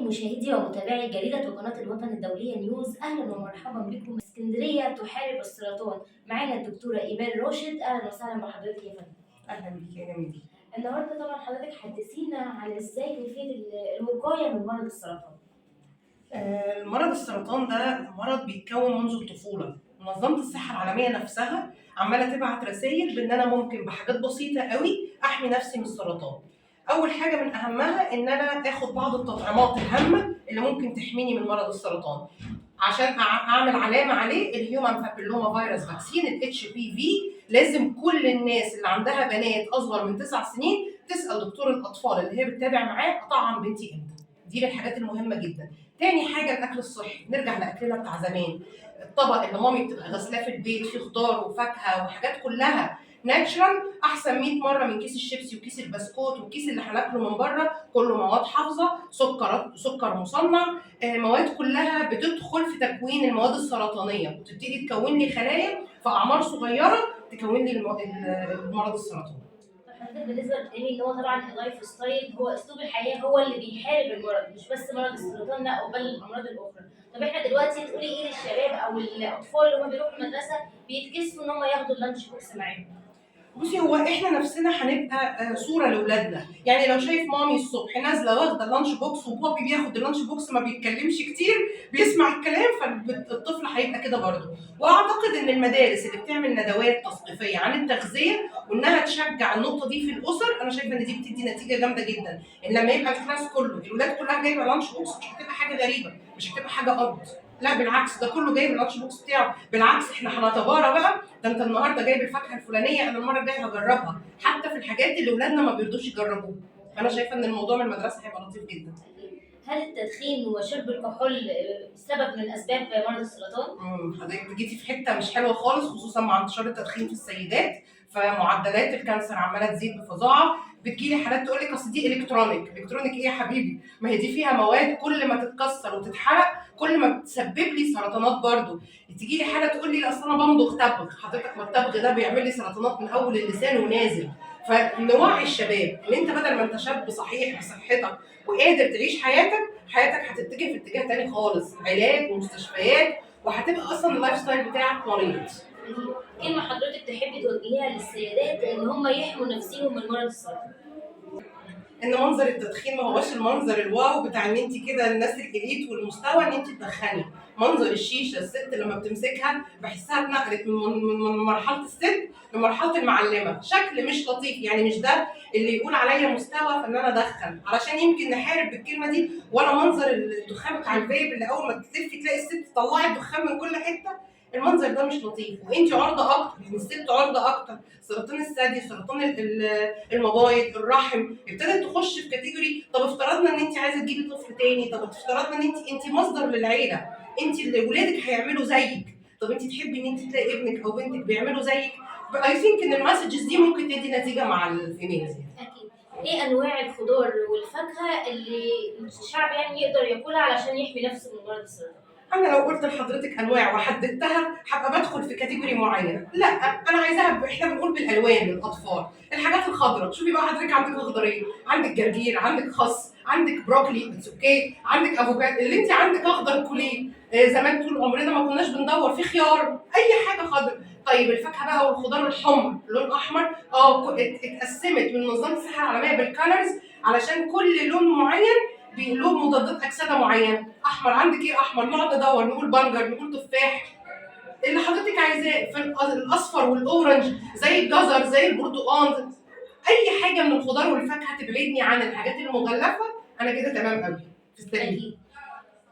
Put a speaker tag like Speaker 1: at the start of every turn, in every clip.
Speaker 1: مشاهدي ومتابعي جريدة وقناة الوطن الدولية نيوز، أهلا ومرحبا بكم. اسكندرية تحارب السرطان، معانا الدكتورة إيمان راشد. أهلا وسهلا بحضرتك يا فندم.
Speaker 2: اهلا بيك يا جميل.
Speaker 1: النهارده طبعا حضرتك حدثينا عن ازاي كيفية الوقاية من مرض السرطان.
Speaker 2: المرض السرطان ده مرض بيتكون منذ الطفوله. منظمه الصحه العالميه نفسها عماله تبعت رسائل بان انا ممكن بحاجات بسيطه قوي احمي نفسي من السرطان. اول حاجه من اهمها ان انا اخد بعض التطعيمات الهامه اللي ممكن تحميني من مرض السرطان. عشان اعمل علامه عليه الهيومن بابيلوما فيروس فاكسين الاتش بي في. لازم كل الناس اللي عندها بنات اصغر من 9 سنين تسال دكتور الاطفال اللي هي بتتابع معاه اطعم بنتي امتى. دي من الحاجات المهمه جدا. تاني حاجه الاكل الصحي، نرجع لاكلنا بتاع زمان. الطبق اللي مامي بتبقى غسلاه في البيت فيه خضار وفاكهه وحاجات كلها ناتشرال احسن 100 مره من كيس الشيبسي وكيس البسكوت والكيس اللي هناكله من بره، كله مواد حافظه، سكر مصنع، مواد كلها بتدخل في تكوين المواد السرطانيه وتبتدي تكون لي خلايا في اعمار صغيره تكون لي المرض السرطاني.
Speaker 1: حضرتك بالنسبة للتاني ان هو طبعا اللايف ستايل، هو اسلوب الحياة هو اللي بيحارب المرض، مش بس مرض السرطان لا بل الامراض الاخرى. طب احنا دلوقتي تقولي ايه للشباب او الاطفال اللي هم بيروحوا المدرسة بيتكسفوا ان هم ياخدوا اللانش بوكس معاهم؟
Speaker 2: بصي، هو احنا نفسنا هنبقى صوره لاولادنا. يعني لو شايف مامي الصبح نازله واخده اللانش بوكس وبابي بياخد اللانش بوكس ما بيتكلمش كتير، بيسمع الكلام، فالطفل هيبقى كده برضه. واعتقد ان المدارس اللي بتعمل ندوات تثقيفيه عن التغذيه وانها تشجع النقطه دي في الاسر، انا شايفه ان دي بتدي نتيجه جامده جدا. ان لما يبقى الكلاس كله الاولاد كلها جايبه لانش بوكس مش هتبقى حاجه غريبه، مش هتبقى حاجه قد. لا بالعكس، ده كله جايب اللانش بوكس بتاعه. بالعكس احنا هنتبارى بقى، ده انت النهارده جايب الفاكهه الفلانيه، انا المره الجايه هجربها. حتى في الحاجات اللي اولادنا ما بيرضوش يجربوها. انا شايفه ان الموضوع من المدرسه هيبقى لطيف جدا.
Speaker 1: هل التدخين وشرب الكحول سبب من اسباب مرض السرطان؟
Speaker 2: حضرتك جيتي في حته مش حلوه خالص، خصوصا مع انتشار التدخين في السيدات. فمعدلات الكانسر عماله تزيد بفظاعه. بتجيلي حالات تقول لك اصل دي الكترونيك ايه يا حبيبي؟ ما هي دي فيها مواد كل ما تتكسر وتتحرق كل ما بتسبب لي سرطانات برضو. تيجي لي حاله تقول لي اصل انا بمضغ تبغ. حضرتك ما التبغ ده بيعمل لي سرطانات من اول اللسان ونازل. فنوعي الشباب ان انت بدل ما انت شاب صحيح بصحتك وقادر تعيش حياتك هتتجه في اتجاه تاني خالص، علاج ومستشفيات، وهتبقى اصلا اللايف ستايل بتاعك مريض.
Speaker 1: كلمة حضرتك تحبي توجهيها للسيدات ان هم يحموا نفسهم من مرض السرطان؟
Speaker 2: ان منظر التدخين ما هوش المنظر الواو بتاع ان انت كده الناس الاليت والمستوى ان انت تدخني. منظر الشيشه الست لما بتمسكها بحسها اتنقلت من مرحله الست لمرحله المعلمه، شكل مش لطيف. يعني مش ده اللي يقول عليا مستوى فان انا ادخن، علشان يمكن نحارب بالكلمه دي. ولا منظر الدخان بتاع الفيب اللي اول ما تلفي تلاقي الست طلعت دخان من كل حته. المنظر ده مش لطيف، وانت عرضه اكتر، يعني الست عرضه اكتر. سرطان الثدي، سرطان المبايض، الرحم، ابتدت تخش في كاتيجوري. طب افترضنا ان انت عايزه تجيبي طفل تاني، طب افترضنا ان انت مصدر للعيله، انت اللي ولادك هيعملوا زيك. طب انت تحبي ان انت تلاقي ابنك او بنتك بيعملوا زيك؟ اي ثينك ان المسجز دي ممكن تدي نتيجه مع الفيميلز.
Speaker 1: اكيد. ايه انواع الخضار والفاكهه اللي الشعب يعني يقدر ياكلها علشان يحمي نفسه من مرض السرطان؟
Speaker 2: انا لو قلت لحضرتك انواع وحددتها هبقى بدخل في كاتيجوري معينه. لا، انا عايزاها احنا بنقول بالالوان للاطفال. الحاجات الخضراء، شوفي بقى حضرتك عندك خضريه، عندك جرجير، عندك خس، عندك بروكلي، اتس اوكي، عندك افوكادو، اللي انت عندك اخضر كليه. زمان طول عمرنا ما كناش بندور في خيار، اي حاجه خضراء. طيب الفاكهه بقى والخضار الحمر، اللون احمر، اتقسمت من منظمه الصحه العالميه بالكالرز علشان كل لون معين له مضادات اكسده معينه. احمر، عندك ايه احمر؟ نقعد ندور، نقول بنجر، نقول تفاح، اللي حضرتك عايزاه. في الاصفر والاورنج زي الجزر، زي البرتقال، اي حاجه من الخضار والفاكهه تبعدني عن الحاجات المغلفه، انا كده تمام قوي في السليم.
Speaker 1: اكيد.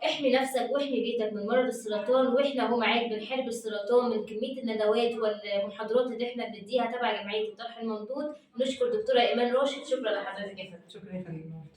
Speaker 1: احمي نفسك واحمي بيتك من مرض السرطان، واحنا اهو معاك بنحارب السرطان من كميه الندوات والمحاضرات اللي احنا بنديها تبع جمعيه الطرح الممدود. نشكر دكتوره ايمان راشد. شكرا لحضرتك يا فندم.
Speaker 2: شكرا يا فندم.